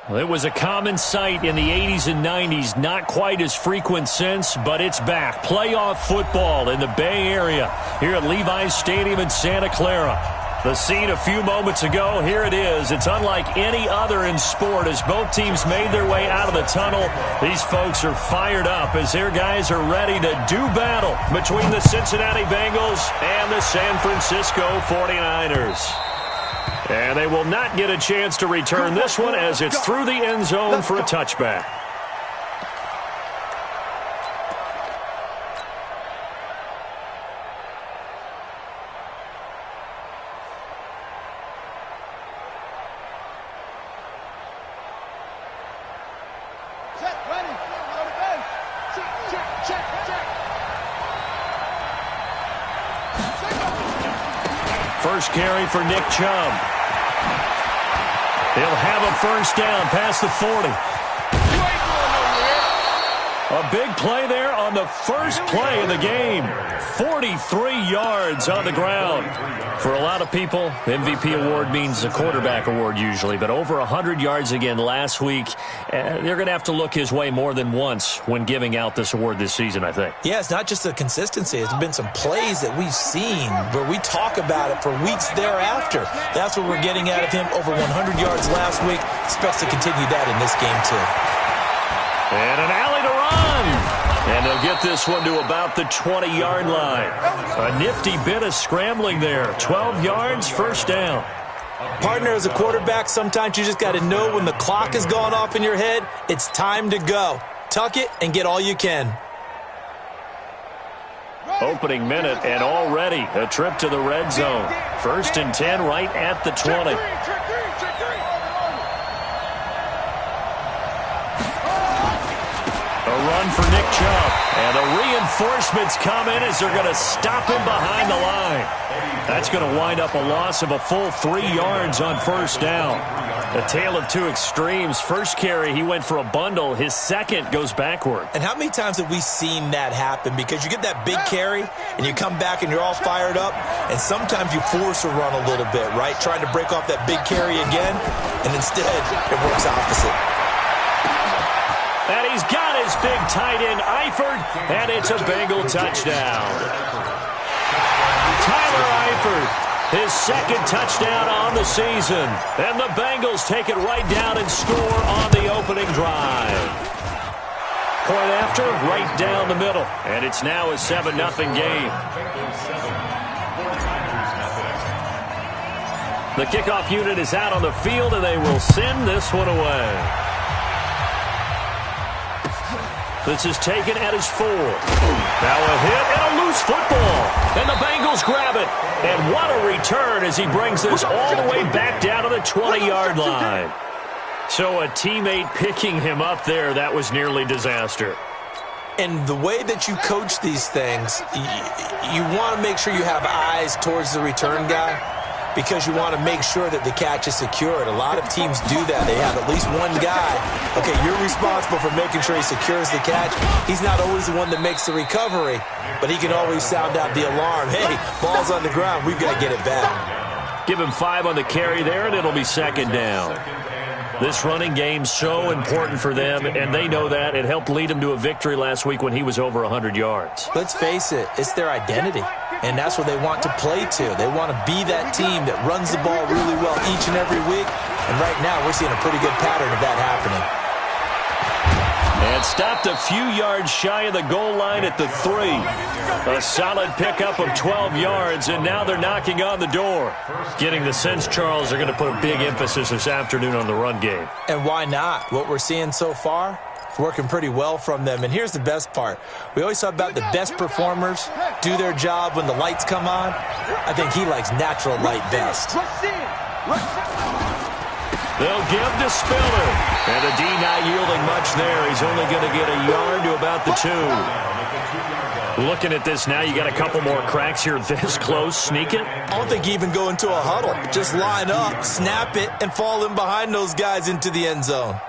Well, it was a common sight in the 80s and 90s, not quite as frequent since, but it's back. Playoff football in the Bay Area here at Levi's Stadium in Santa Clara. The scene a few moments ago, here it is. It's unlike any other in sport as both teams made their way out of the tunnel. These folks are fired up as their guys are ready to do battle between the Cincinnati Bengals and the San Francisco 49ers. And they will not get a chance to return this one as it's through the end zone for a touchback. First carry for Nick Chubb. He'll have a first down past the 40. A big play there on the first play of the game. 43 yards on the ground. For a lot of people, MVP award means a quarterback award usually, but over 100 yards again last week. They're going to have to look his way more than once when giving out this award this season, I think. Yeah, it's not just the consistency. It's been some plays that we've seen where we talk about it for weeks thereafter. That's what we're getting out of him. Over 100 yards last week. Expects to continue that in this game, too. And an alley to run. And they'll get this one to about the 20-yard line. A nifty bit of scrambling there. 12 yards, first down. Partner, as a quarterback, sometimes you just got to know when the clock has gone off in your head, it's time to go. Tuck it and get all you can. Opening minute and already a trip to the red zone. 1st and 10 right at the 20. A run for Nick Chubb. And the reinforcements come in as they're going to stop him behind the line. That's going to wind up a loss of a full 3 yards on first down. A tale of two extremes. First carry, he went for a bundle. His second goes backward. And how many times have we seen that happen? Because you get that big carry, and you come back and you're all fired up, and sometimes you force a run a little bit, right? Trying to break off that big carry again, and instead it works opposite. And he's got his big tight end, Eifert, and it's a Bengal touchdown. Tyler Eifert, his second touchdown on the season. And the Bengals take it right down and score on the opening drive. Point after, right down the middle. And it's now a 7-0 game. The kickoff unit is out on the field, and they will send this one away. This is taken at his 4. Now a hit and a loose football. And the Bengals grab it. And what a return as he brings this all the way back down to the 20-yard line. So a teammate picking him up there, that was nearly disaster. And the way that you coach these things, you want to make sure you have eyes towards the return guy, because you want to make sure that the catch is secured. A lot of teams do that. They have at least one guy. Okay, you're responsible for making sure he secures the catch. He's not always the one that makes the recovery, but he can always sound out the alarm. Hey, ball's on the ground. We've got to get it back. Give him 5 on the carry there, and it'll be second down. This running game's so important for them, and they know that. It helped lead them to a victory last week when he was over 100 yards. Let's face it, it's their identity, and that's what they want to play to. They want to be that team that runs the ball really well each and every week, and right now we're seeing a pretty good pattern of that happening. And stopped a few yards shy of the goal line at the 3. A solid pickup of 12 yards, and now they're knocking on the door. Getting the sense, Charles, they're going to put a big emphasis this afternoon on the run game. And why not? What we're seeing so far, it's working pretty well from them. And here's the best part. We always talk about the best performers do their job when the lights come on. I think he likes natural light best. They'll give to Spiller. And the D not yielding much there. He's only going to get a yard to about the 2. Looking at this now, you got a couple more cracks here this close. Sneak it. I don't think you even go into a huddle. Just line up, snap it, and fall in behind those guys into the end zone.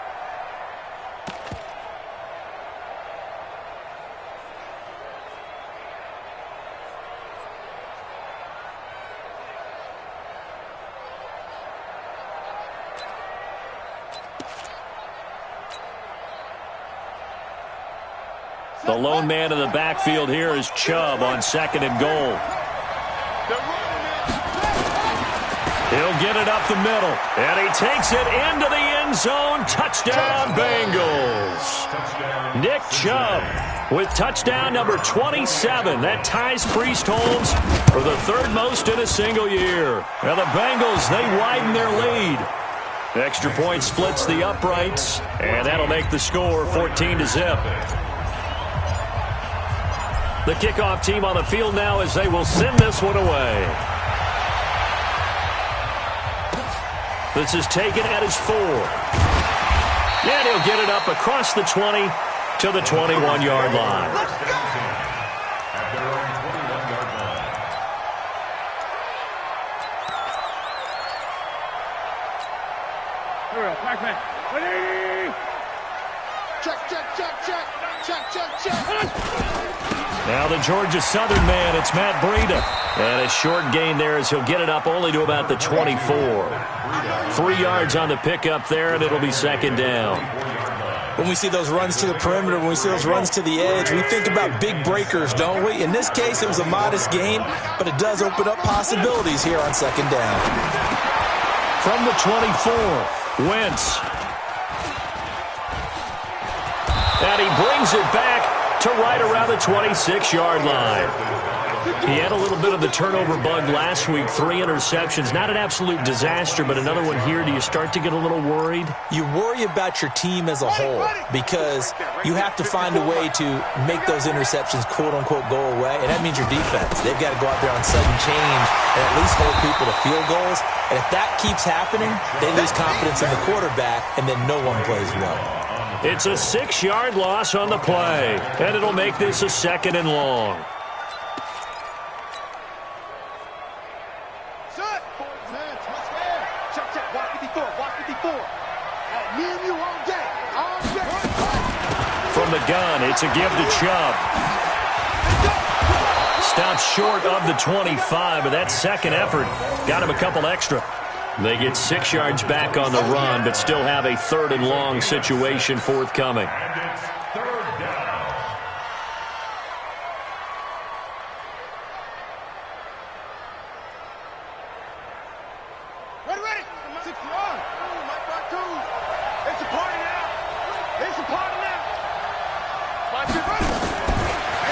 The lone man in the backfield here is Chubb on 2nd and goal. He'll get it up the middle, and he takes it into the end zone. Touchdown, Bengals. Nick Chubb with touchdown number 27. That ties Priest Holmes for the 3rd most in a single year. Now the Bengals, they widen their lead. Extra point splits the uprights, and that'll make the score 14-0. The kickoff team on the field now as they will send this one away. This is taken at his 4. And he'll get it up across the 20 to the 21-yard line. Now the Georgia Southern man, it's Matt Breida. And a short gain there as he'll get it up only to about the 24. 3 yards on the pickup there, and it'll be 2nd down. When we see those runs to the perimeter, when we see those runs to the edge, we think about big breakers, don't we? In this case, it was a modest gain, but it does open up possibilities here on 2nd down. From the 24, Wentz. And he brings it back to right around the 26-yard line. He had a little bit of the turnover bug last week, 3 interceptions. Not an absolute disaster, but another one here. Do you start to get a little worried? You worry about your team as a whole because you have to find a way to make those interceptions, quote-unquote, go away, and that means your defense. They've got to go out there on sudden change and at least hold people to field goals. And if that keeps happening, they lose confidence in the quarterback, and then no one plays well. It's a 6-yard loss on the play, and it'll make this a 2nd and long. From the gun, it's a give to Chubb. Stops short of the 25, but that 2nd effort got him a couple extra. They get 6 yards back on the run, but still have a 3rd and long situation forthcoming.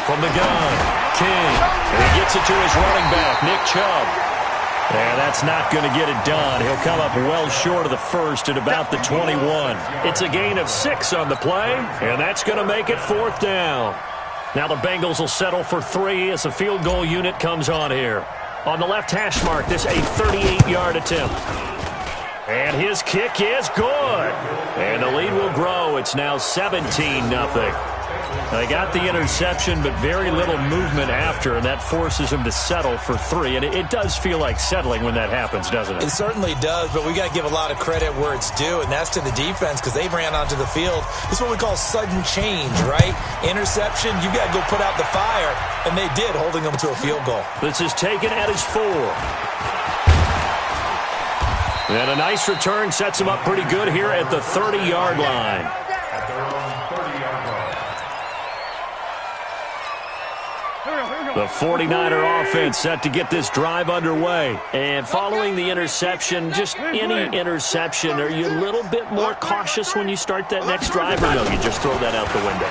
From the gun, King, and he gets it to his running back, Nick Chubb. And that's not going to get it done. He'll come up well short of the 1st at about the 21. It's a gain of 6 on the play, and that's going to make it 4th down. Now the Bengals will settle for 3 as the field goal unit comes on here. On the left hash mark, this a 38-yard attempt. And his kick is good. And the lead will grow. It's now 17-0. They got the interception, but very little movement after, and that forces him to settle for 3. And it does feel like settling when that happens, doesn't it? It certainly does, but we got to give a lot of credit where it's due, and that's to the defense because they ran onto the field. This is what we call sudden change, right? Interception, you got to go put out the fire, and they did, holding them to a field goal. This is taken at his 4. And a nice return sets him up pretty good here at the 30-yard line. The 49er offense set to get this drive underway. And following the interception, just any interception, are you a little bit more cautious when you start that next drive, or no, you just throw that out the window?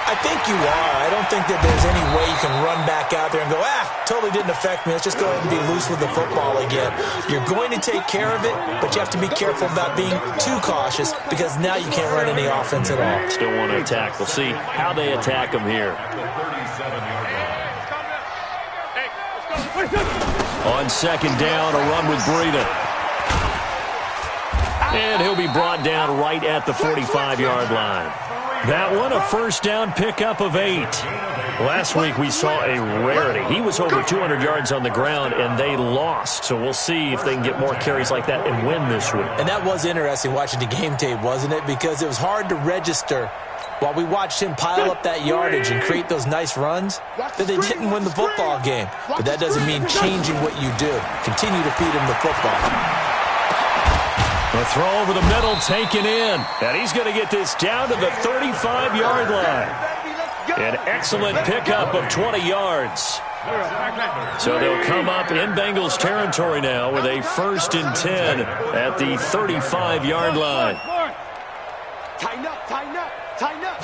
I think you are. I don't think that there's any way you can run back out there and go, totally didn't affect me. Let's just go ahead and be loose with the football again. You're going to take care of it, but you have to be careful about being too cautious because now you can't run any offense at all. Still want to attack. We'll see how they attack him here. On 2nd down, a run with Breida. And he'll be brought down right at the 45-yard line. That one, a 1st down pickup of 8. Last week we saw a rarity. He was over 200 yards on the ground, and they lost. So we'll see if they can get more carries like that and win this week. And that was interesting watching the game tape, wasn't it? Because it was hard to register while we watched him pile up that yardage and create those nice runs that they didn't win the football game. But that doesn't mean changing what you do. Continue to feed him the football. The throw over the middle taken in. And he's going to get this down to the 35-yard line. An excellent pickup of 20 yards. So they'll come up in Bengals territory now with a 1st and 10 at the 35-yard line. Tighten up, tighten up, tighten up.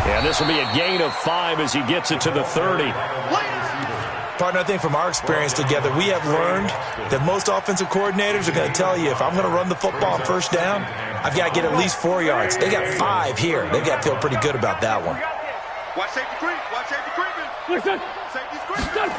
And this will be a gain of 5 as he gets it to the 30. Partner, I think from our experience together, we have learned that most offensive coordinators are going to tell you, if I'm going to run the football on 1st down, I've got to get at least 4 yards. They got 5 here. They've got to feel pretty good about that one. Watch safety creep. Watch safety creeping. Listen. Safety's creeping.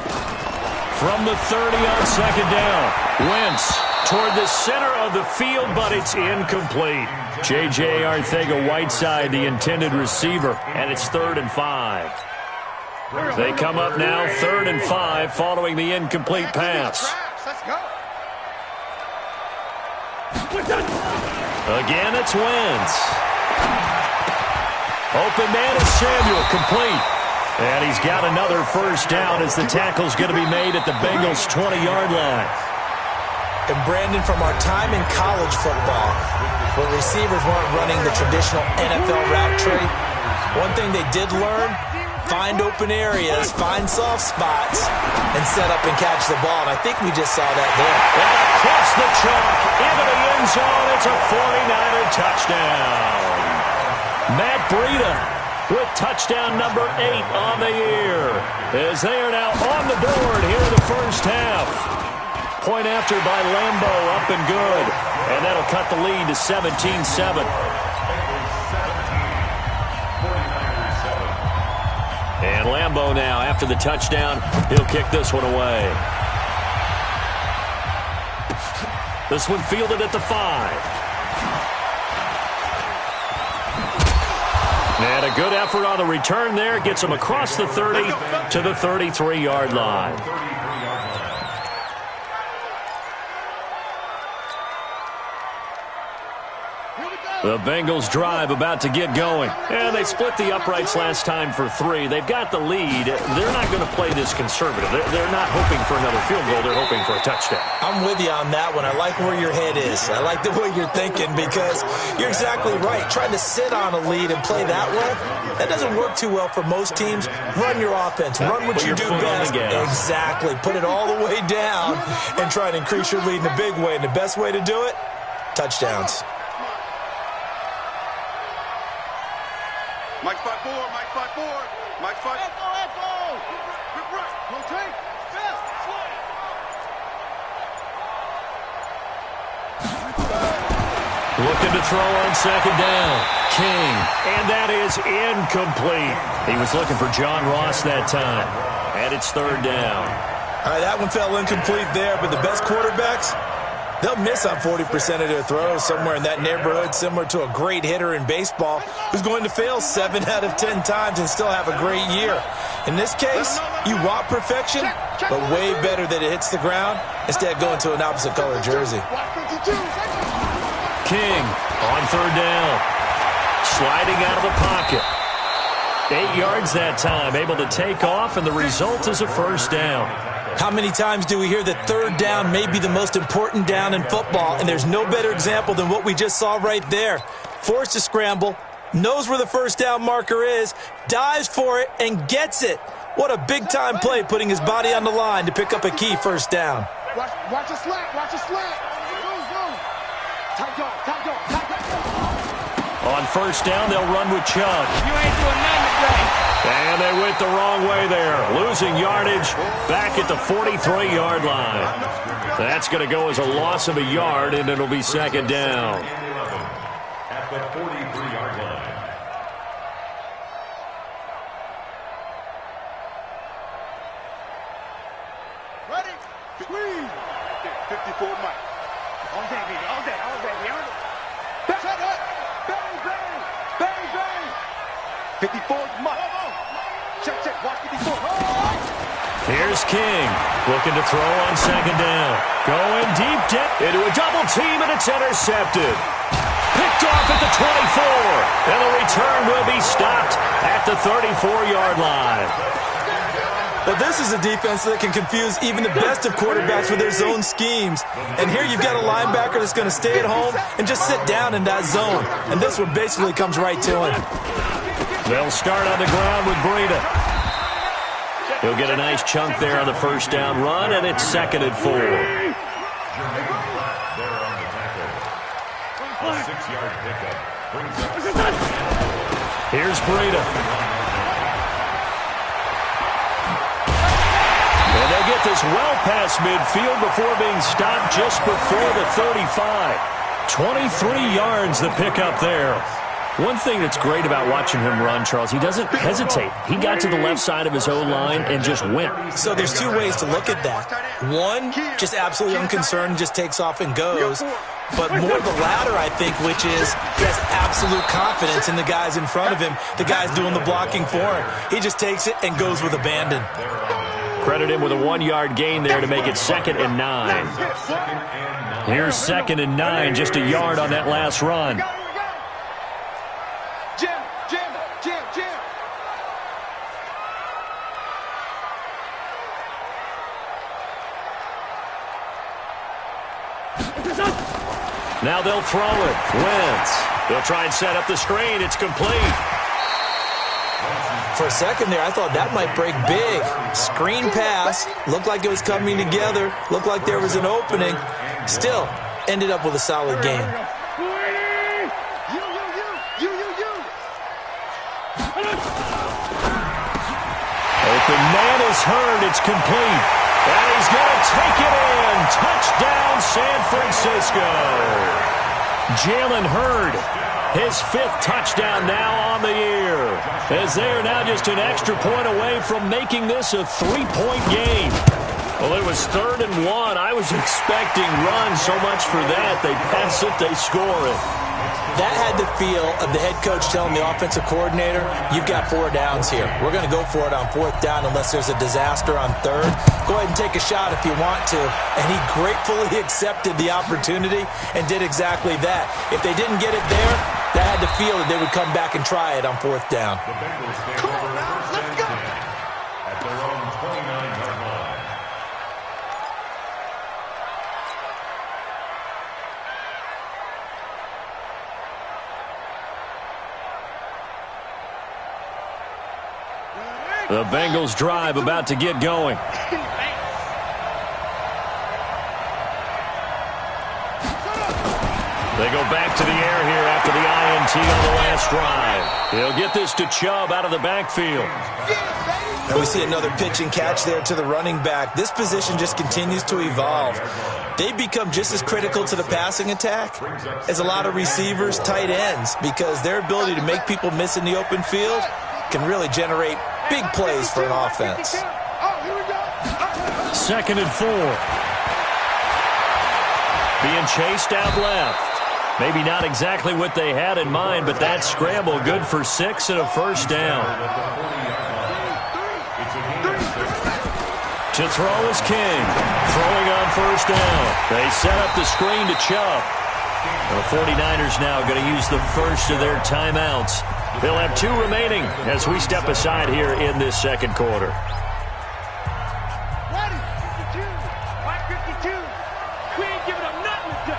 From the 30 on 2nd down, Wentz toward the center of the field, but it's incomplete. J.J. Arcega-Whiteside, the intended receiver, and it's 3rd and 5. They come up now 3rd and 5 following the incomplete pass. Let's go. Again, it's Wentz. Open man is Samuel, complete. And he's got another 1st down as the tackle's going to be made at the Bengals' 20-yard line. And Brandon, from our time in college football, where receivers weren't running the traditional NFL route tree, one thing they did learn, find open areas, find soft spots, and set up and catch the ball. And I think we just saw that there. And across the chalk, into the end zone, it's a 49er touchdown. Matt Breida with touchdown number 8 on the year, as they are now on the board here in the 1st half. Point after by Lambo, up and good. And that'll cut the lead to 17-7. And Lambo now, after the touchdown, he'll kick this one away. This one fielded at the 5. And a good effort on the return there. Gets him across the 30 to the 33-yard line. The Bengals drive about to get going. And they split the uprights last time for 3. They've got the lead. They're not going to play this conservative. They're not hoping for another field goal. They're hoping for a touchdown. I'm with you on that one. I like where your head is. I like the way you're thinking, because you're exactly right. Trying to sit on a lead and play that way, that doesn't work too well for most teams. Run your offense. Run what you do best. Exactly. Put it all the way down and try to increase your lead in a big way. And the best way to do it, touchdowns. Mike 5-4, Mike 5-4, Mike 5. Echo. Rip right. Rotate. Fast. Slide. Looking to throw on 2nd down. King. And that is incomplete. He was looking for John Ross that time. And it's 3rd down. All right, that one fell incomplete there, but the best quarterbacks, they'll miss on 40% of their throws, somewhere in that neighborhood, similar to a great hitter in baseball who's going to fail 7 out of 10 times and still have a great year. In this case, you want perfection, but way better that it hits the ground instead of going to an opposite color jersey. King on 3rd down. Sliding out of the pocket. 8 yards that time, able to take off, and the result is a 1st down. How many times do we hear that 3rd down may be the most important down in football, and there's no better example than what we just saw right there. Forced to scramble, knows where the 1st down marker is, dives for it, and gets it. What a big-time play, putting his body on the line to pick up a key 1st down. Watch a slant, watch a slant. Go. Tight dog. On 1st down, they'll run with Chubb. You ain't doing nothing today. And they went the wrong way there. Losing yardage back at the 43-yard line. That's going to go as a loss of a yard, and it'll be 2nd down. At the 43-yard line. Ready? Squeeze. 54 Mike. All day, baby. All day. Shut up. Bang. 54 Mike. Check. Watch 54. Here's King, looking to throw on 2nd down. Going deep into a double team, and it's intercepted. Picked off at the 24, and the return will be stopped at the 34-yard line. Well, this is a defense that can confuse even the best of quarterbacks with their zone schemes. And here you've got a linebacker that's going to stay at home and just sit down in that zone. And this one basically comes right to him. They'll start on the ground with Breida. He'll get a nice chunk there on the first down run, and it's 2nd and 4. A 6-yard pickup brings up. Here's Breida. And they'll get this well past midfield before being stopped just before the 35. 23 yards the pickup there. One thing that's great about watching him run, Charles, he doesn't hesitate. He got to the left side of his O-line and just went. So there's two ways to look at that. One, just absolutely unconcerned, just takes off and goes. But more the latter, I think, which is he has absolute confidence in the guys in front of him, the guys doing the blocking for him. He just takes it and goes with abandon. Credit him with a 1-yard gain there to make it 2nd and 9. Here's 2nd and 9, just a yard on that last run. Now they'll throw it. Wentz. They'll try and set up the screen. It's complete. For a second there, I thought that might break big. Screen pass. Looked like it was coming together. Looked like there was an opening. Still, ended up with a solid game. Open man is heard. It's complete. And he's going to take it in. Touchdown, San Francisco. Jalen Hurd, his 5th touchdown now on the year. As they are now just an extra point away from making this a 3-point game. Well, it was 3rd and 1. I was expecting run so much for that. They pass it, they score it. That had the feel of the head coach telling the offensive coordinator, you've got 4 downs here. We're going to go for it on 4th down unless there's a disaster on 3rd. Go ahead and take a shot if you want to. And he gratefully accepted the opportunity and did exactly that. If they didn't get it there, that had the feel that they would come back and try it on 4th down. Come on now, let's go. At their own 29-yard line. The Bengals drive about to get going. They go back to the air here after the INT on the last drive. They'll get this to Chubb out of the backfield. And we see another pitch and catch there to the running back. This position just continues to evolve. They become just as critical to the passing attack as a lot of receivers, tight ends, because their ability to make people miss in the open field can really generate big plays for an offense. 2nd and 4. Being chased out left. Maybe not exactly what they had in mind, but that scramble good for 6 and a first down. To throw is King. Throwing on first down. They set up the screen to Chubb. The 49ers now going to use the first of their timeouts. They'll have 2 remaining as we step aside here in this 2nd quarter. Ready? 52. Mike 52. We ain't giving up nothing to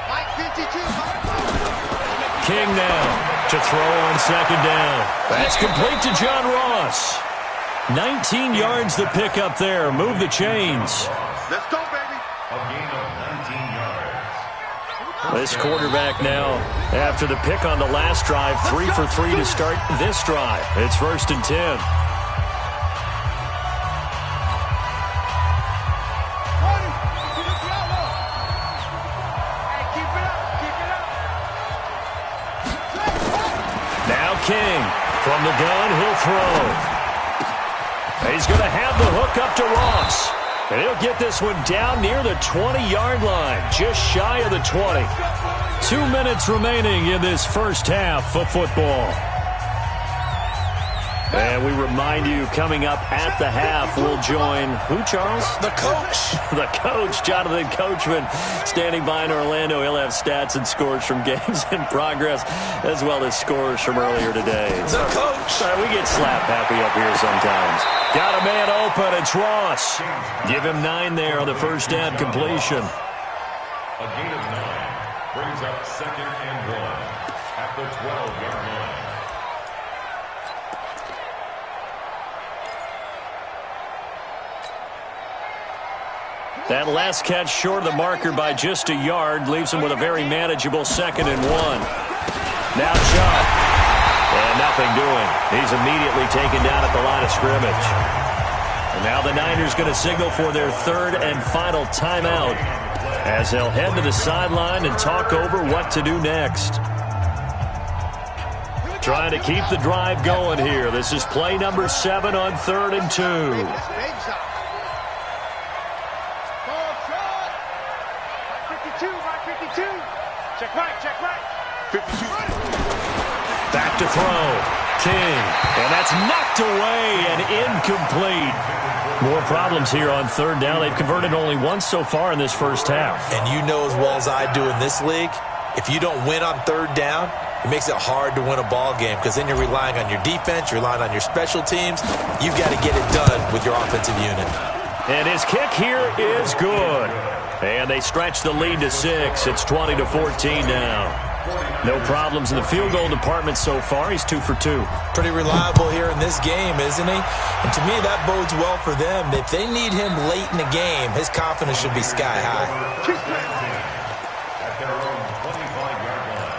Mike 52. King now to throw on 2nd down. That's complete to John Ross. 19 yards the pick up there. Move the chains. Let's go, baby. A gain of 19 yards. This quarterback now, after the pick on the last drive, 3 for 3 to start this drive. It's 1st and 10. Now King from the gun, he'll throw. He's going to have the hook up to Ross. And he'll get this one down near the 20-yard line, just shy of the 20. 2 minutes remaining in this first half of football. And we remind you, coming up at the half, we'll join who, Charles? The coach. The coach, Jonathan Coachman, standing by in Orlando. He'll have stats and scores from games in progress, as well as scores from earlier today. The coach. We get slap happy up here sometimes. Got a man open. It's Ross. Give him 9 there on the first down completion. A gain of 9 brings up 2nd and 1 at the 12-yard line. That last catch short of the marker by just a yard leaves him with a very manageable 2nd and 1. Now Chubb. And nothing doing. He's immediately taken down at the line of scrimmage. And now the Niners going to signal for their 3rd and final timeout as they'll head to the sideline and talk over what to do next. Trying to keep the drive going here. This is play number 7 on 3rd and 2. Check right. 52. Back to throw. King. And that's knocked away and incomplete. More problems here on 3rd down. They've converted only once so far in this first half. And you know as well as I do in this league, if you don't win on 3rd down, it makes it hard to win a ball game because then you're relying on your defense, you're relying on your special teams. You've got to get it done with your offensive unit. And his kick here is good. And they stretch the lead to 6. It's 20-14 now. No problems in the field goal department so far. He's 2 for 2. Pretty reliable here in this game, isn't he? And to me, that bodes well for them. If they need him late in the game, his confidence should be sky high. At their own 25-yard line.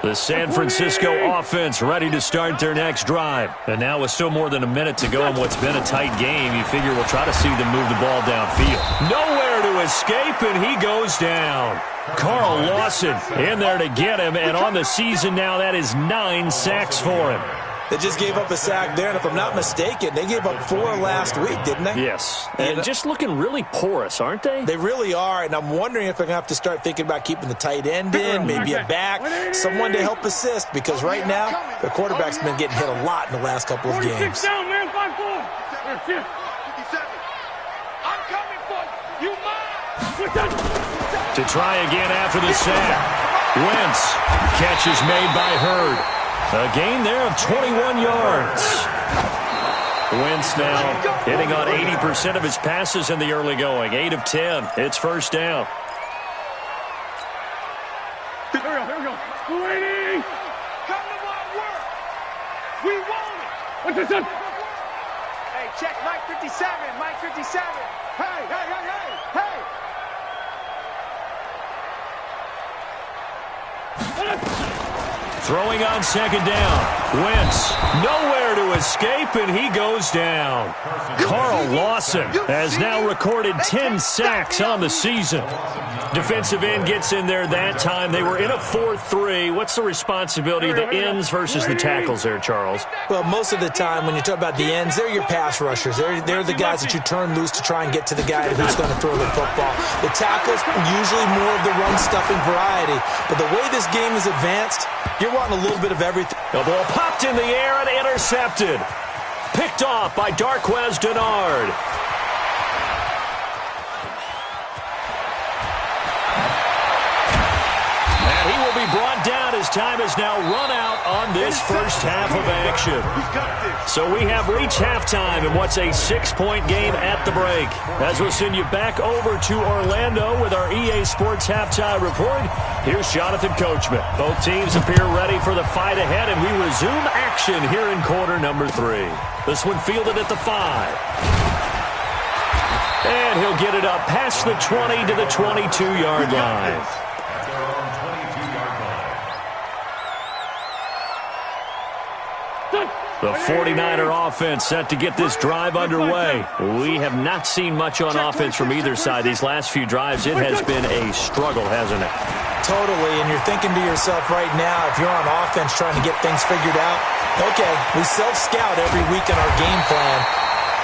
The San Francisco offense ready to start their next drive. And now with still more than a minute to go in what's been a tight game, you figure we'll try to see them move the ball downfield. Nowhere to escape, and he goes down. Carl Lawson in there to get him, and on the season now, that is 9 sacks for him. They just gave up a sack there, and if I'm not mistaken, they gave up 4 last week, didn't they? Yes, and just looking really porous, aren't they? They really are, and I'm wondering if they're going to have to start thinking about keeping the tight end in, maybe a back, someone to help assist, because right now, their quarterback's been getting hit a lot in the last couple of games. Down, man, 5-4. I'm coming for you. To try again after the sack. Wentz. Catch is made by Hurd. A gain there of 21 yards. Wentz now hitting on 80% of his passes in the early going. 8 of 10. It's first down. Here we go. Waiting. Come to my work. We want it. What's this? Hey, check Mike 57. Mike 57. Hey. Throwing on second down. Wentz nowhere to escape, and he goes down. Carl Lawson has now recorded 10 sacks on the season. Defensive end gets in there that time. They were in a 4-3. What's the responsibility of the ends versus the tackles there, Charles? Well, most of the time when you talk about the ends, they're your pass rushers. They're the guys that you turn loose to try and get to the guy who's going to throw the football. The tackles, usually more of the run-stuffing variety. But the way this game is advanced, you're wanting a little bit of everything. The ball popped in the air and intercepted. Picked off by Darquez Dennard. And he will be brought down as time has now run out on this first half of action. So we have reached halftime in what's a 6-point game at the break. As we'll send you back over to Orlando with our EA Sports Halftime Report, here's Jonathan Coachman. Both teams appear ready for the fight ahead, and we resume action here in quarter number 3. This one fielded at the 5. And he'll get it up past the 20 to the 22-yard line. At their own 22-yard line. The 49er offense set to get this drive underway. We have not seen much on offense from either side these last few drives. It has been a struggle, hasn't it? Totally, and you're thinking to yourself right now, if you're on offense trying to get things figured out, okay, we self-scout every week in our game plan.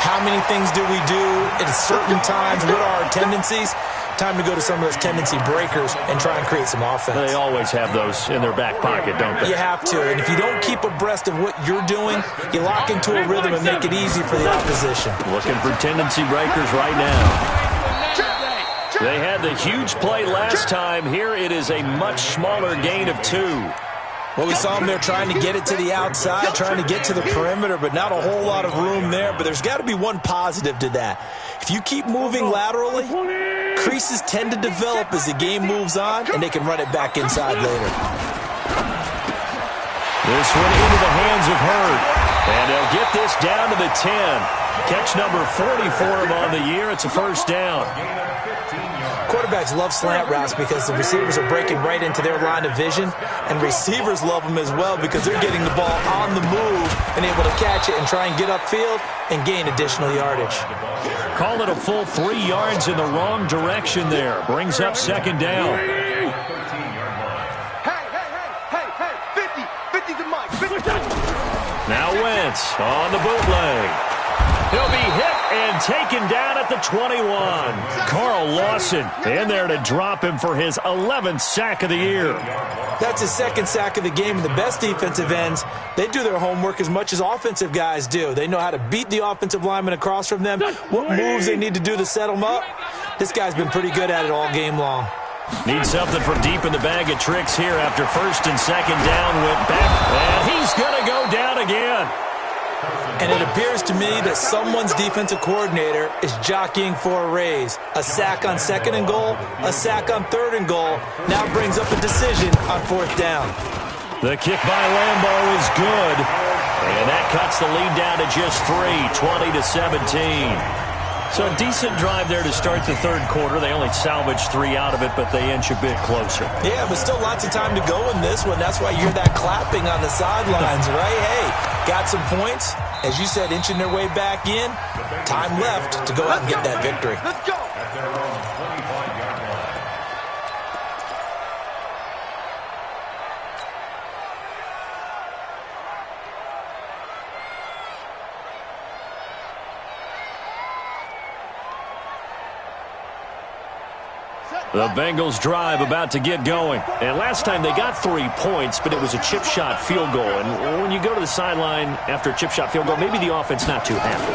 How many things do we do at certain times? What are our tendencies? Time to go to some of those tendency breakers and try and create some offense. They always have those in their back pocket, don't they? You have to. And if you don't keep abreast of what you're doing, you lock into a rhythm and make it easy for the opposition. Looking for tendency breakers right now. They had the huge play last time. Here it is a much smaller gain of 2. Well, we saw them there trying to get it to the outside, trying to get to the perimeter, but not a whole lot of room there. But there's got to be one positive to that. If you keep moving laterally, creases tend to develop as the game moves on, and they can run it back inside later. This one into the hands of Hurd. And they'll get this down to the 10. Catch number 40 for him on the year. It's a first down. Quarterbacks love slant routes because the receivers are breaking right into their line of vision, and receivers love them as well because they're getting the ball on the move and able to catch it and try and get upfield and gain additional yardage. Call it a full 3 yards in the wrong direction there. Brings up second down. Hey, 50 to Mike. 50. Now Wentz on the bootleg. He'll be hit and taken down at the 21. Carl Lawson in there to drop him for his 11th sack of the year. That's his second sack of the game, and the best defensive ends, they do their homework as much as offensive guys do. They know how to beat the offensive lineman across from them, what moves they need to do to set them up. This guy's been pretty good at it all game long. Needs something for deep in the bag of tricks here after first and second down went back, and he's going to go down again. And it appears to me that someone's defensive coordinator is jockeying for a raise. A sack on second and goal, a sack on third and goal, now brings up a decision on fourth down. The kick by Lambeau is good, and that cuts the lead down to just 3, 20-17. So a decent drive there to start the third quarter. They only salvaged 3 out of it, but they inch a bit closer. Yeah, but still lots of time to go in this one. That's why you hear that clapping on the sidelines, right? Hey, got some points. As you said, inching their way back in. Time left to go out and get that victory. Let's go. The Bengals drive about to get going. And last time they got 3 points, but it was a chip shot field goal. And when you go to the sideline after a chip shot field goal, maybe the offense not too happy.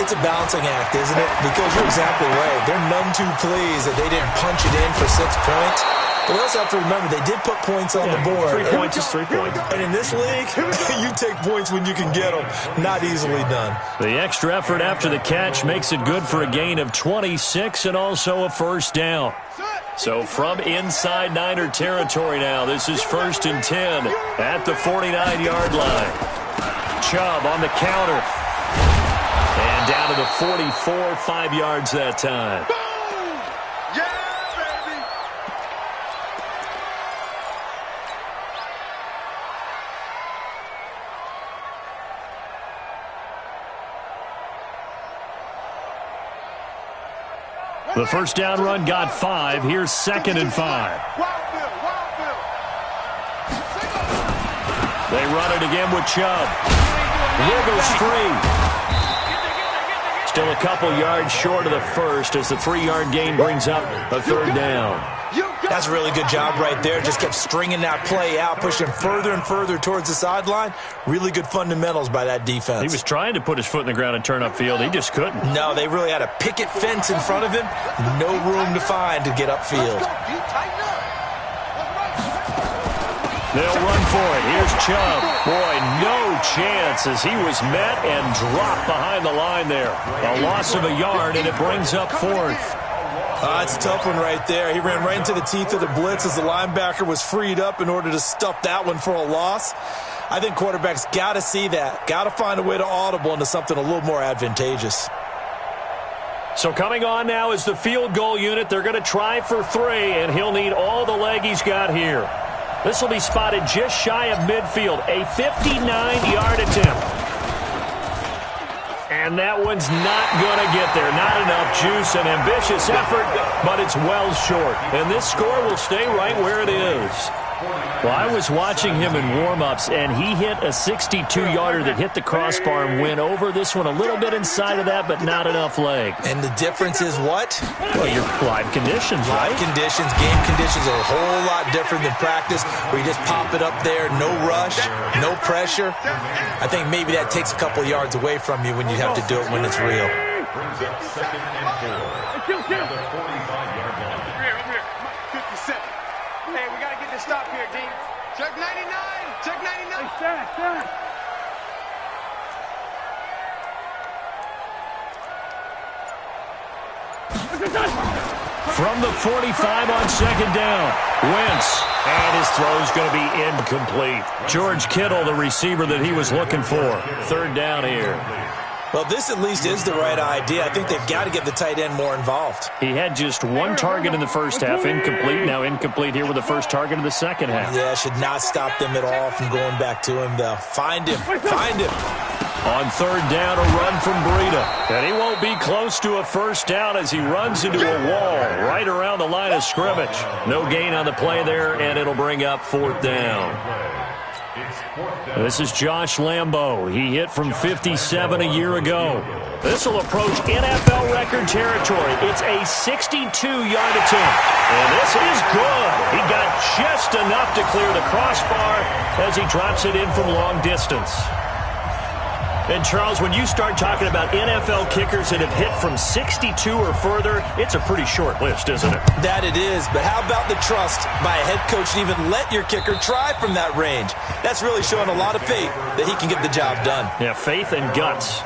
It's a balancing act, isn't it? Because you're exactly right. They're none too pleased that they didn't punch it in for 6 points. But we also have to remember they did put points on the board. 3 points is 3 points. And in this league, you take points when you can get them. Not easily done. The extra effort after the catch makes it good for a gain of 26 and also a first down. So from inside Niner territory now, this is 1st and 10 at the 49-yard line. Chubb on the counter. And down to the 44, 5 yards that time. The first down run got 5. Here's 2nd and 5. They run it again with Chubb. Wiggles free. Still a couple yards short of the first as the 3-yard gain brings up a third down. That's a really good job right there. Just kept stringing that play out, pushing further and further towards the sideline. Really good fundamentals by that defense. He was trying to put his foot in the ground and turn upfield. He just couldn't. No, they really had a picket fence in front of him. No room to find to get upfield. They'll run for it. Here's Chubb. Boy, no chance as he was met and dropped behind the line there. A loss of a yard, and it brings up 4th. It's a tough one right there. He ran right into the teeth of the blitz as the linebacker was freed up in order to stuff that one for a loss. I think quarterbacks got to see that. Got to find a way to audible into something a little more advantageous. So coming on now is the field goal unit. They're going to try for 3, and he'll need all the leg he's got here. This will be spotted just shy of midfield. A 59-yard attempt. And that one's not going to get there. Not enough juice, an ambitious effort, but it's well short. And this score will stay right where it is. Well, I was watching him in warm-ups, and he hit a 62-yarder that hit the crossbar and went over. This one a little bit inside of that, but not enough leg. And the difference is what? Well, your live conditions, right? Live conditions, game conditions are a whole lot different than practice, where you just pop it up there, no rush, no pressure. I think maybe that takes a couple yards away from you when you have to do it when it's real. Brings up 2nd and 4 at the 45-yard line. Over here. 57. Hey, we got to get this stop here, D. Check 99. Check 99. Hey, stand. From the 45 on 2nd down, Wentz, and his throw's going to be incomplete. George Kittle, the receiver that he was looking for. 3rd down here. Well, this at least is the right idea. I think they've got to get the tight end more involved. He had just 1 target in the first half, incomplete. Now incomplete here with the first target of the second half. Yeah, should not stop them at all from going back to him, though. Find him. Find him. On 3rd down, a run from Breida. And he won't be close to a first down as he runs into a wall right around the line of scrimmage. No gain on the play there, and it'll bring up 4th down. This is Josh Lambo. He hit from 57 a year ago. This will approach NFL record territory. It's a 62-yard attempt. And this is good. He got just enough to clear the crossbar as he drops it in from long distance. And, Charles, when you start talking about NFL kickers that have hit from 62 or further, it's a pretty short list, isn't it? That it is, but how about the trust by a head coach to even let your kicker try from that range? That's really showing a lot of faith that he can get the job done. Yeah, faith and guts.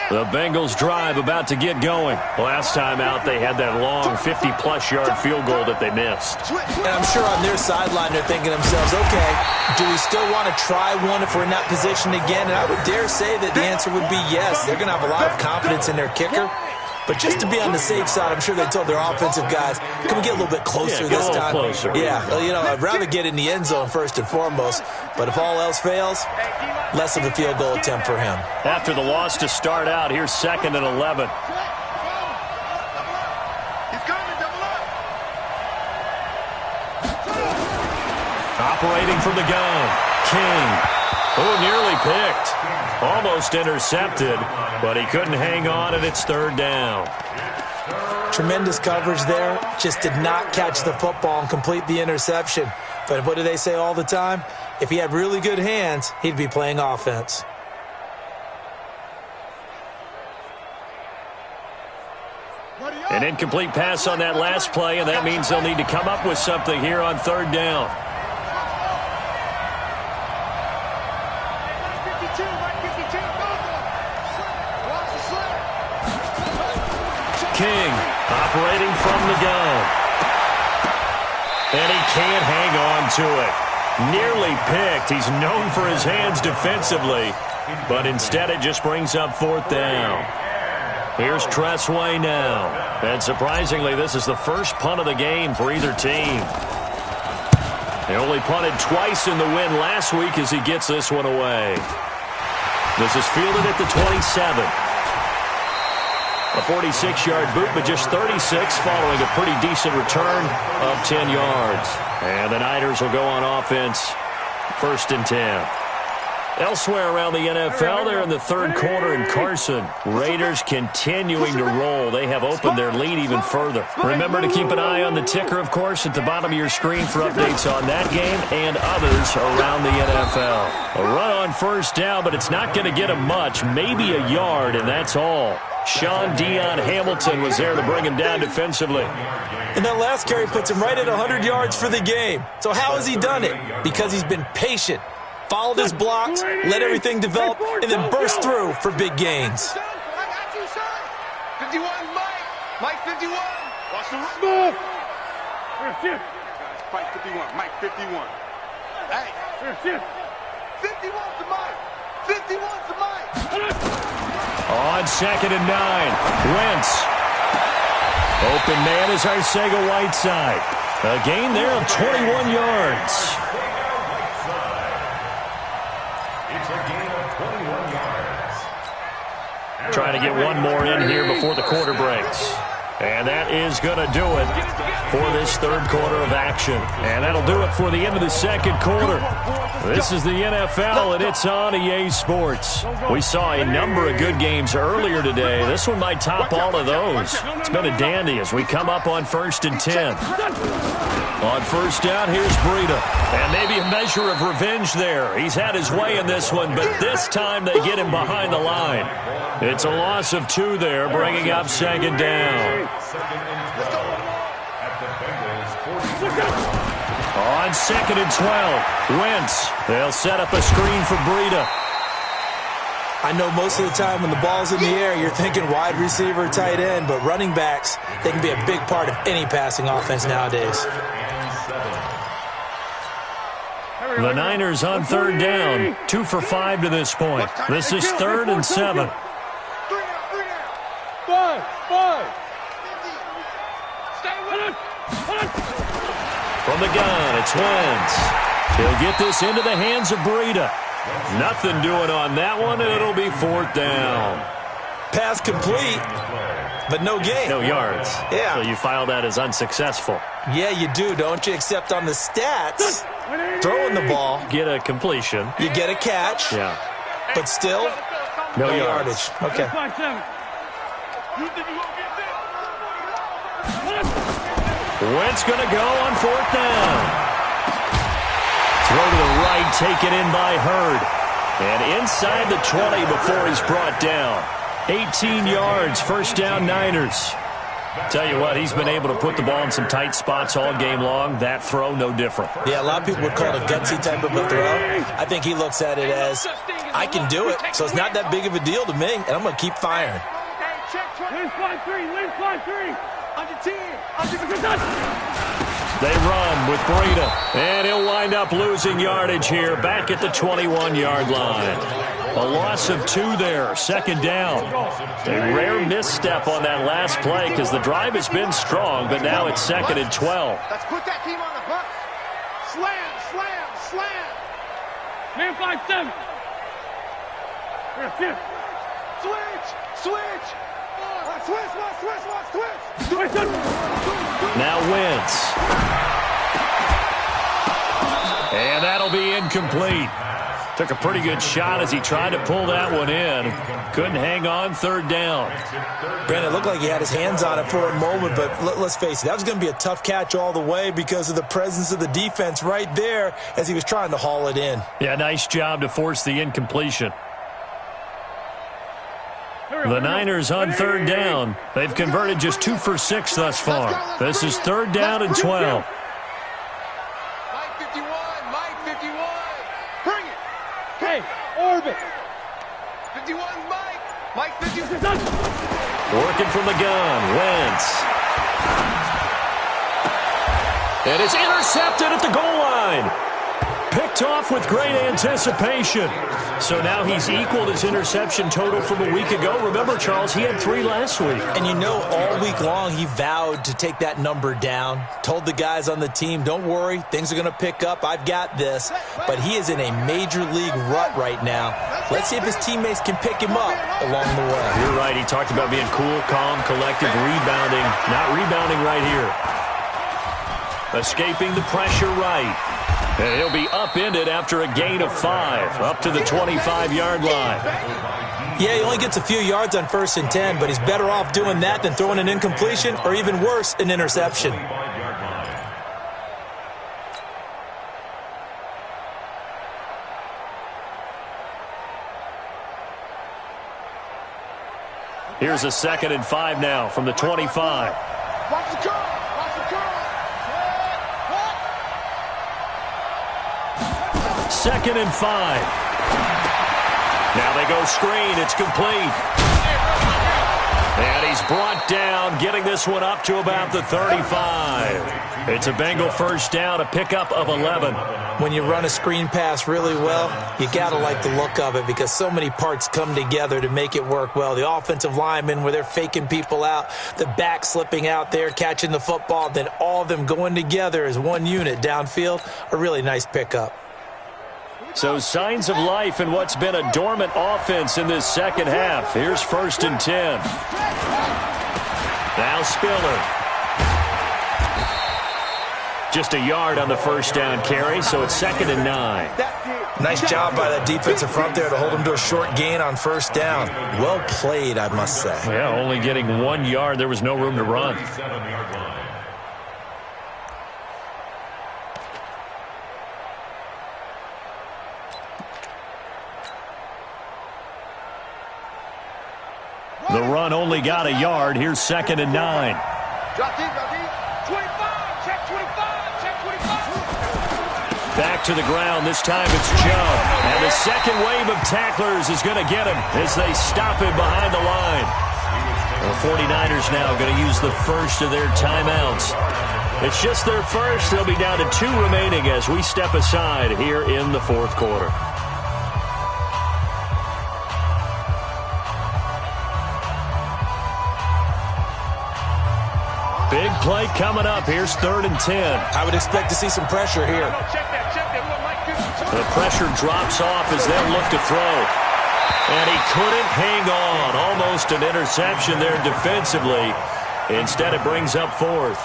The Bengals drive about to get going. Last time out, they had that long 50-plus yard field goal that they missed. And I'm sure on their sideline, they're thinking to themselves, okay, do we still want to try one if we're in that position again? And I would dare say that the answer would be yes. They're going to have a lot of confidence in their kicker. But just to be on the safe side, I'm sure they told their offensive guys, can we get a little bit closer this time? Closer. Yeah, well, you know, I'd rather get in the end zone first and foremost. But if all else fails, less of a field goal attempt for him. After the loss to start out, here's 2nd and 11. Operating from the gun, King. Oh, nearly picked. Almost intercepted, but he couldn't hang on, and it's 3rd down. Tremendous coverage there. Just did not catch the football and complete the interception. But what do they say all the time? If he had really good hands, he'd be playing offense. An incomplete pass on that last play, and that means they'll need to come up with something here on 3rd down. King operating from the gun. And he can't hang on to it. Nearly picked. He's known for his hands defensively, but instead it just brings up 4th down. Here's Tressway now. And surprisingly, this is the first punt of the game for either team. They only punted twice in the win last week as he gets this one away. This is fielded at the 27. A 46-yard boot, but just 36 following a pretty decent return of 10 yards. And the Niners will go on offense, 1st and 10. Elsewhere around the NFL, they're in the 3rd quarter in Carson. Raiders continuing to roll. They have opened their lead even further. Remember to keep an eye on the ticker, of course, at the bottom of your screen for updates on that game and others around the NFL. A run on 1st down, but it's not going to get him much, maybe a yard, and that's all. Sean Dion Hamilton was there to bring him down defensively. And that last carry puts him right at 100 yards for the game. So how has he done it? Because he's been patient, followed his blocks, let everything develop, and then burst through for big gains. I got you, son. 51, Mike. Mike 51. Watch the move. Mike 51. Mike 51. Hey. 51 to Mike. 51 to Mike. On 2nd and 9, Wentz. Open man is Arcega-Whiteside. A gain there of 21 yards. It's a gain of 21 yards. Trying to get one more in here before the quarter breaks. And that is going to do it for this third quarter of action. And that'll do it for the end of the second quarter. This is the NFL, and it's on EA Sports. We saw a number of good games earlier today. This one might top all of those. It's been a dandy as we come up on 1st and 10. On first down, here's Breida. And maybe a measure of revenge there. He's had his way in this one, but this time they get him behind the line. It's a loss of 2 there, bringing up second down. On 2nd and 12, Wentz. They'll set up a screen for Breida. I know most of the time when the ball's in the air, you're thinking wide receiver, tight end, but running backs, they can be a big part of any passing offense nowadays. The Niners on 3rd down, 2 for 5 to this point. This is 3rd and 7. 5. Stay with it. From the gun, it's Wentz. He'll get this into the hands of Breida. Nothing doing on that one, and it'll be 4th down. Pass complete, but no gain. No yards. Yeah. So you file that as unsuccessful. Yeah, you do, don't you? Except on the stats, throwing the ball. Get a completion. You get a catch. Yeah. But still, no yardage. Okay. Wentz going to go on 4th down. Throw to the right, taken in by Hurd. And inside the 20 before he's brought down. 18 yards, 1st down Niners. Tell you what, he's been able to put the ball in some tight spots all game long. That throw, no different. Yeah, a lot of people would call it a gutsy type of a throw. I think he looks at it as, I can do it, so it's not that big of a deal to me, and I'm going to keep firing. Win 5-3. Under 10. They run with Breida, and he'll wind up losing yardage here back at the 21-yard line. A loss of 2 there, 2nd down. A rare misstep on that last play because the drive has been strong, but now it's 2nd and 12. Let's put that team on the hook. Slam. Man 5-7. Switch. Switch. Now Wentz. And that'll be incomplete. Took a pretty good shot as he tried to pull that one in. Couldn't hang on, 3rd down. Brandon, it looked like he had his hands on it for a moment, but let's face it, that was going to be a tough catch all the way because of the presence of the defense right there as he was trying to haul it in. Yeah, nice job to force the incompletion. The Niners on 3rd down. They've converted just 2 for 6 thus far. This is 3rd down and 12. Mike 51. Bring it. Hey, orbit. 51, Mike 51. Working from the gun, Wentz. And it's intercepted at the goal line. Picked off with great anticipation. So now he's equaled his interception total from a week ago. Remember, Charles, he had 3 last week. And you know, all week long he vowed to take that number down. Told the guys on the team, don't worry, things are going to pick up. I've got this. But he is in a major league rut right now. Let's see if his teammates can pick him up along the way. You're right. He talked about being cool, calm, collective, rebounding. Not rebounding right here. Escaping the pressure right. And he'll be upended after a gain of 5, up to the 25-yard line. Yeah, he only gets a few yards on 1st and 10, but he's better off doing that than throwing an incompletion or even worse, an interception. Here's a 2nd and 5 now from the 25. Watch the curl. 2nd and 5. Now they go screen. It's complete. And he's brought down, getting this one up to about the 35. It's a Bengal 1st down, a pickup of 11. When you run a screen pass really well, you got to like the look of it because so many parts come together to make it work well. The offensive linemen, where they're faking people out, the back slipping out there, catching the football, then all of them going together as one unit downfield, a really nice pickup. So signs of life in what's been a dormant offense in this second half. Here's 1st and 10. Now Spiller. Just a yard on the first down carry, so it's 2nd and 9. Nice job by that defensive front there to hold them to a short gain on first down. Well played, I must say. Yeah, only getting 1 yard. There was no room to run. The run only got a yard. Here's 2nd and 9. Drop deep, 25, check 25, check 25. Back to the ground. This time it's Chubb. And the second wave of tacklers is going to get him as they stop him behind the line. The 49ers now going to use the first of their timeouts. It's just their first. They'll be down to 2 remaining as we step aside here in the 4th quarter. Big play coming up. Here's 3rd and 10. I would expect to see some pressure here. The pressure drops off as they'll look to throw. And he couldn't hang on. Almost an interception there defensively. Instead, it brings up 4th.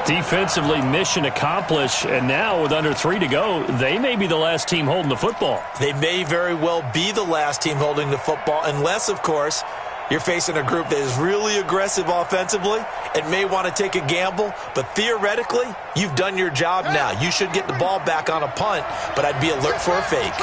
Defensively, mission accomplished. And now with under 3 to go, they may be the last team holding the football. They may very well be the last team holding the football, unless, of course, you're facing a group that is really aggressive offensively and may want to take a gamble, but theoretically, you've done your job now. You should get the ball back on a punt, but I'd be alert for a fake.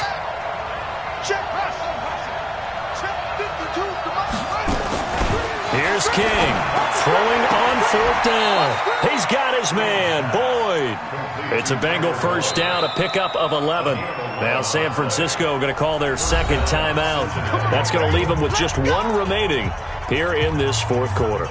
Here's King, throwing on 4th down. He's got his man, Boyd. It's a Bengal first down, a pickup of 11. Now San Francisco going to call their 2nd timeout. That's going to leave them with just 1 remaining here in this 4th quarter.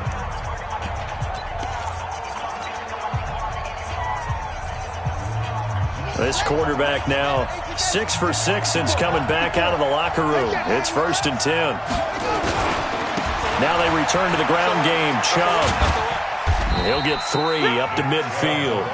This quarterback now 6 for 6 since coming back out of the locker room. It's 1st and 10. Now they return to the ground game. Chubb. He'll get 3 up to midfield.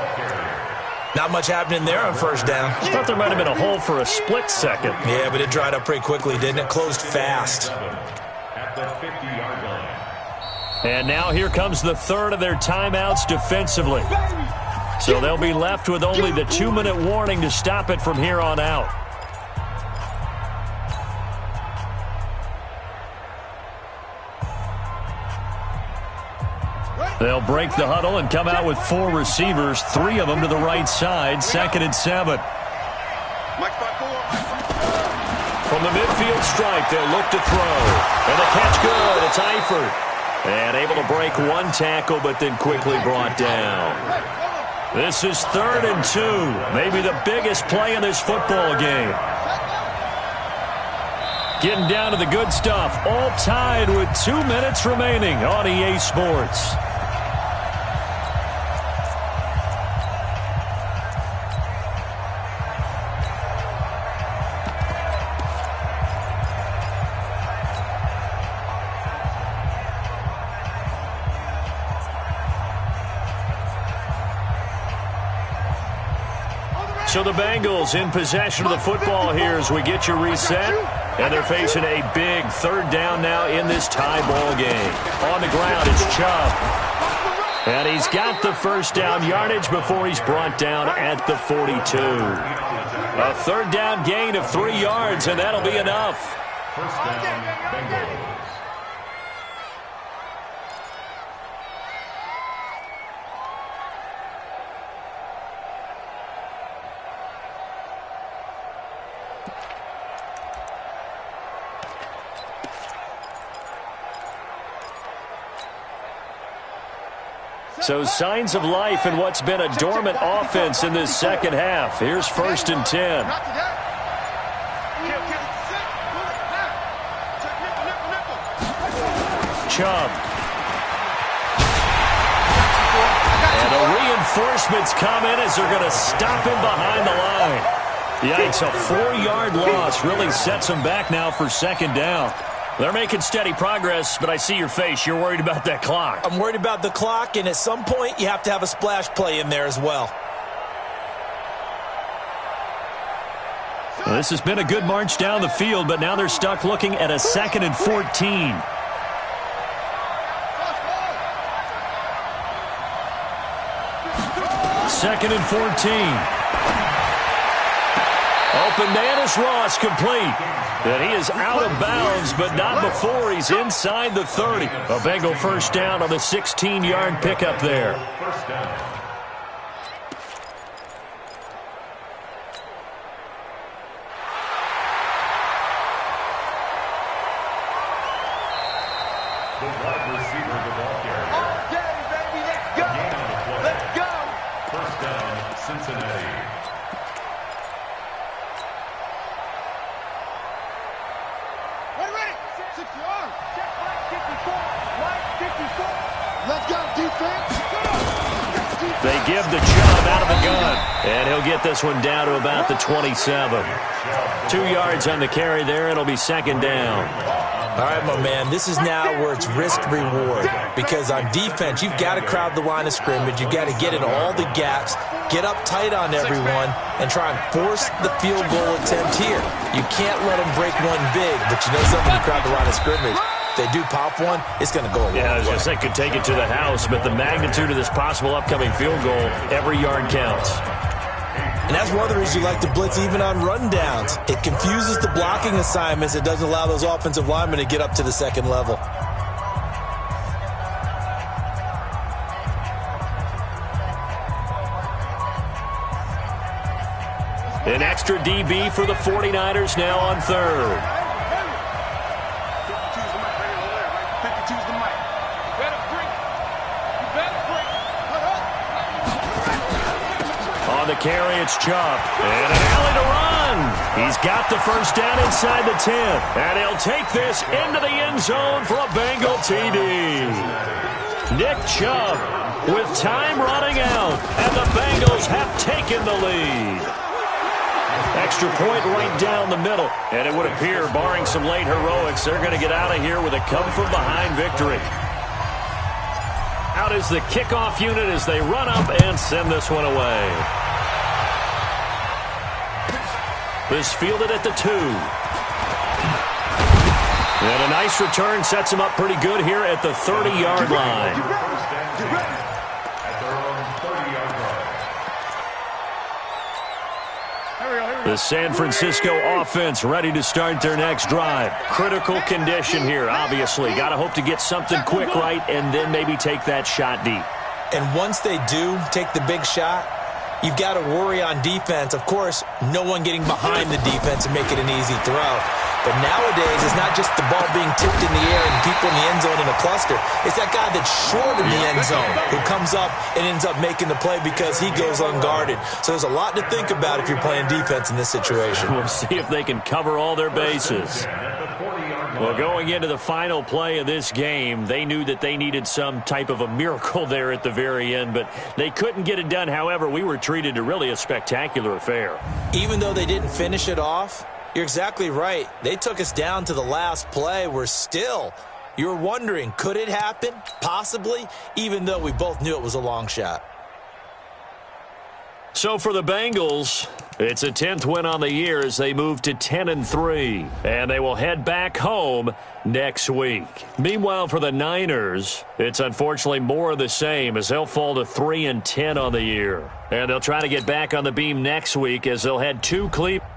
Not much happening there on first down. I thought there might have been a hole for a split second. Yeah, but it dried up pretty quickly, didn't it? Closed fast. At the 50-yard line. And now here comes the 3rd of their timeouts defensively. So they'll be left with only the 2-minute warning to stop it from here on out. They'll break the huddle and come out with 4 receivers, 3 of them to the right side, 2nd and 7. From the midfield stripe, they'll look to throw. And the catch good. It's Eifert. And able to break 1 tackle, but then quickly brought down. This is 3rd and 2. Maybe the biggest play in this football game. Getting down to the good stuff. All tied with 2 minutes remaining on EA Sports. So the Bengals in possession of the football here as we get you reset. And they're facing a big 3rd down now in this tie ball game. On the ground, it's Chubb. And he's got the first down yardage before he's brought down at the 42. A 3rd down gain of 3 yards, and that'll be enough. First down, Bengals. So signs of life in what's been a dormant offense in this second half. Here's 1st and 10. Chubb. And the reinforcements come in as they're going to stop him behind the line. Yikes, a 4-yard loss really sets him back now for 2nd down. They're making steady progress, but I see your face. You're worried about that clock. I'm worried about the clock, and at some point, you have to have a splash play in there as well. Well, this has been a good march down the field, but now they're stuck looking at a 2nd and 14. Second and 14. Open man is Ross, complete. And he is out of bounds, but not before he's inside the 30. A Bengal first down on the 16-yard pickup there. First down. The wide receiver, the ball carrier. Okay, baby, let's go. Gain on the play. Let's go. First down, Cincinnati. Ready? 6 yards. Check line 54. Line 54. Let's go, defense. They give the Chubb out of the gun, and he'll get this one down to about the 27. 2 yards on the carry there. It'll be second down. All right, my man, this is now where it's risk-reward, because on defense, you've got to crowd the line of scrimmage. You've got to get in all the gaps, get up tight on everyone, and try and force the field goal attempt here. You can't let them break one big, but you know something, to crowd the line of scrimmage. If they do pop one, it's going to go a long way. Yeah, I was going to say, could take it to the house, but the magnitude of this possible upcoming field goal, every yard counts. And that's one of the reasons you like to blitz even on rundowns. It confuses the blocking assignments. It doesn't allow those offensive linemen to get up to the second level. An extra DB for the 49ers now on third. 52's the mic right over there, right? 52's the mic. You better bring it. You better bring it. On the carry, it's Chubb. And an alley to run. He's got the first down inside the 10. And he'll take this into the end zone for a Bengal TD. Nick Chubb with time running out. And the Bengals have taken the lead. Extra point right down the middle. And it would appear, barring some late heroics, they're going to get out of here with a come-from-behind victory. Out is the kickoff unit as they run up and send this one away. Is fielded at the 2. And a nice return sets him up pretty good here at the 30-yard line. At their own 30-yard line. The San Francisco offense ready to start their next drive. Critical condition here, obviously. Got to hope to get something quick right and then maybe take that shot deep. And once they do take the big shot, you've got to worry on defense. Of course, no one getting behind the defense and make it an easy throw. But nowadays, it's not just the ball being tipped in the air and people in the end zone in a cluster. It's that guy that's short of the end zone who comes up and ends up making the play because he goes unguarded. So there's a lot to think about if you're playing defense in this situation. We'll see if they can cover all their bases. Well, going into the final play of this game, they knew that they needed some type of a miracle there at the very end, but they couldn't get it done. However, we were treated to really a spectacular affair. Even though they didn't finish it off, you're exactly right. They took us down to the last play. You're wondering, could it happen? Possibly, even though we both knew it was a long shot. So for the Bengals, it's a 10th win on the year as they move to 10-3, and they will head back home next week. Meanwhile, for the Niners, it's unfortunately more of the same as they'll fall to 3-10 on the year. And they'll try to get back on the beam next week as they'll head to Cleveland.